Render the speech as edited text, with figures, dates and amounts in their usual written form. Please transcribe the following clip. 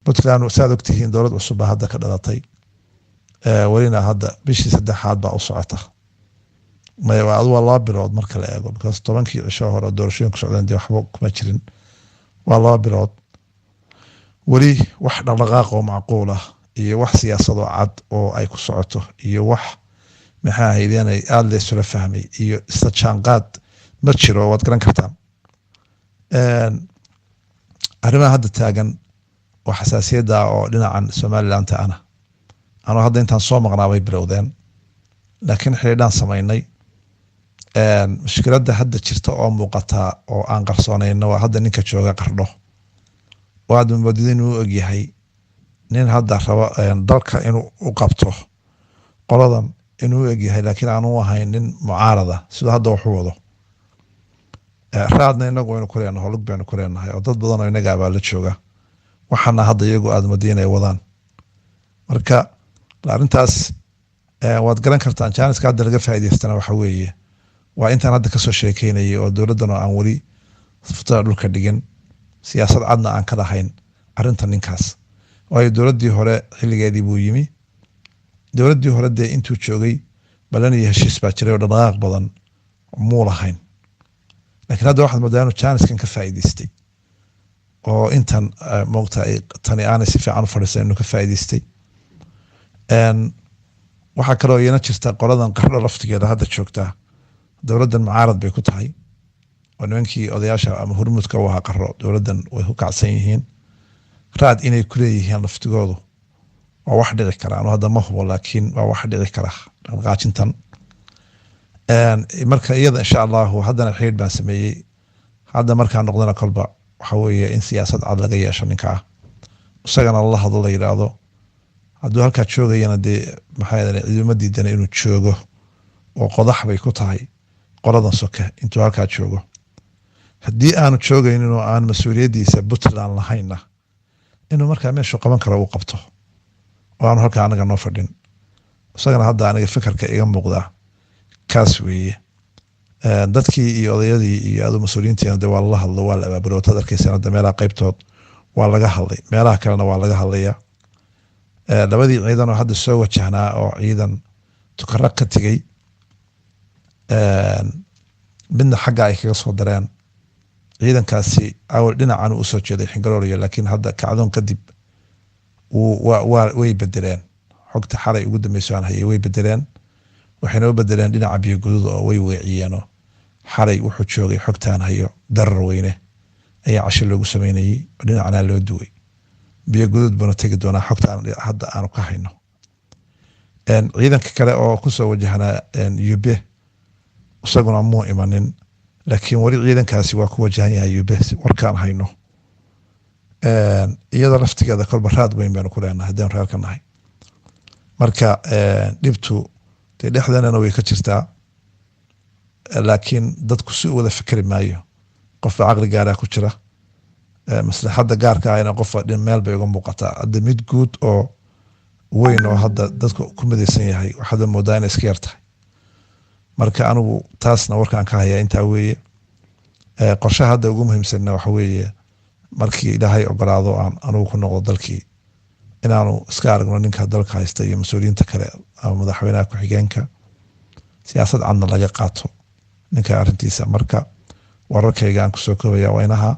Puntland saad ogtihiin dowlad cusub baa hadda ka dhalatay welina hadda bishii saddexaad baa u socota waa 2 bilood marka la eego because 10kii cisho hore doorashooyinku socdeen dee waxba kuma jirin waa 2 bilood weli wax dhaqdhaqaaq oo macquul ah iyo wax siyaasado cad oo ay ku socoto iyo wax maxaa ahaydeen ay aad la isla fahmay iyo isla jaanqaad ma jiro waad garan kartaan arrimaha hadda taagan oo xasaasiyada oo dhinacan Somaliland ana hadda intaan soo maqnaa way bilowdeen laakiin xiriiraan sameynay mushkiladda hadda jirta oo muuqata oo aan qarsoonayno waa hadda ninka jooga Qardho waad mabadin uu ogyahay nin hadda raba dalka inuu u qabto qoladan inuu ogyahay laakiin aanu ahayn nin mucaarada sida hadda wuxuu wado raadna inagu inuu kuleenahay lug baan ku leenahay oo dad badan oo inaga baa la jooga waxana hadda iyagu aad madiinay wadaan marka arrintaas waad garan kartaan jaaniska hadda laga faa'iideystana waxa weeye waa intaan hadda kasoo sheekeynayay oo dowladana aan weli futaa dhulka dhigin siyaasad cadna aan ka dhahayn arrinta ninkaas waayo dowladdii hore xilligeedii buu yimi dowladdii hore dee intuu joogay balan iyo heshiis baa jiray oo dhaqaaq badan muu lahayn laakiin hadda waxaad moodaa inuu jaaniskan ka faa'iideystay oo intan moogtahay tani aanay si fiican u fadhiisan inuu ka faa'iideystay waxaa kaloo iyana jirta qoladan Qardho laftigeeda hadda joogtaa dowladdan mucaarad bay ku tahay oo nimankii odayaasha ama hurmudka u ahaa Qardho dowladdan way ku kacsan yihiin raad inay ku leeyihiin laftigoodu waa wax dhici kara anuu hadda ma hubo laakiin waa wax dhici kara dhaqaajintan marka iyada insha Allah haddana xiriir baan sameeyay hadda markaan noqdana kolba waxa weeye in siyaasad cad laga yeesho ninka isagana la hadlo la yiraahdo hadduu halkaa joogayana dee maxay ahayd ciidamada diidana inuu joogo oo qodax bay ku tahay qoladan soka intuu halkaa joogo haddii aanu joogaynin oo aan mas'uuliyadiisa Puntland lahayna inuu markaa meesha qaban karo uu qabto oo aanu halkaa anaga noo fadhin isagana hadda aniga fikirka iga muuqda kaas weeye dadkii iyo odayadii iyo adu mas'uuliyiintii dee waa la hadlo waa la abaabulay tadarkiisana meelaha qaybtood waa laga hadlay meelaha kalena waa laga hadlayaa labadii ciidan oo hadda soo wajahnaa oo ciidan tukara ka tagay midna xagga ay kaga soo dareen ciidankaasi awal dhinacan u soo jeeday Xingarooriyo laakiin hadda kacdoon kadib way bedeleen xogta xalay ugu dambeysay aan hayay way bedeleen waxayna u bedeleen dhinaca biyo guduud oo way weeciyeen xalay wuxuu joogay xogtaan hayo darar weyne ayaa casho loogu sameynayay dhinacana loo duway biyo guduud bana tagi doonaa xogtaan hadda aanu ka hayno ciidanka kale oo ku soo wajahna Yube isaguna muu imanin laakiin wali ciidankaasi waa ku wajahan yahay Yube warkaan hayno iyada laftigeeda kolba raad weyn baan ku leenahay hadaan reerka nahay marka dhibtu dhexdana way ka jirtaa laakiin dadku si wada fikri maayo qof aqli gaara ku jira maslaxada gaarka ah in qof dhin meel bay uga muuqataa hadda mid guud oo weyn oo hadda dadku ku midaysan yahay waxa moodaa in iska yartahay marka anigu taasna warkaan ka hayaa inta weeye qorshaha hadda ugu muhiimsan waxa weeye markii Ilaahay ogolaado aan anigu ku noqdo dalkii inaanu iska aragno ninka dalka haysta iyo mas'uuliyiinta kale ama madaxweynaha ku xigeenka siyaasad cadna laga qaato ninka arrintiisa marka wararkayga aan ku soo koobaya waynaha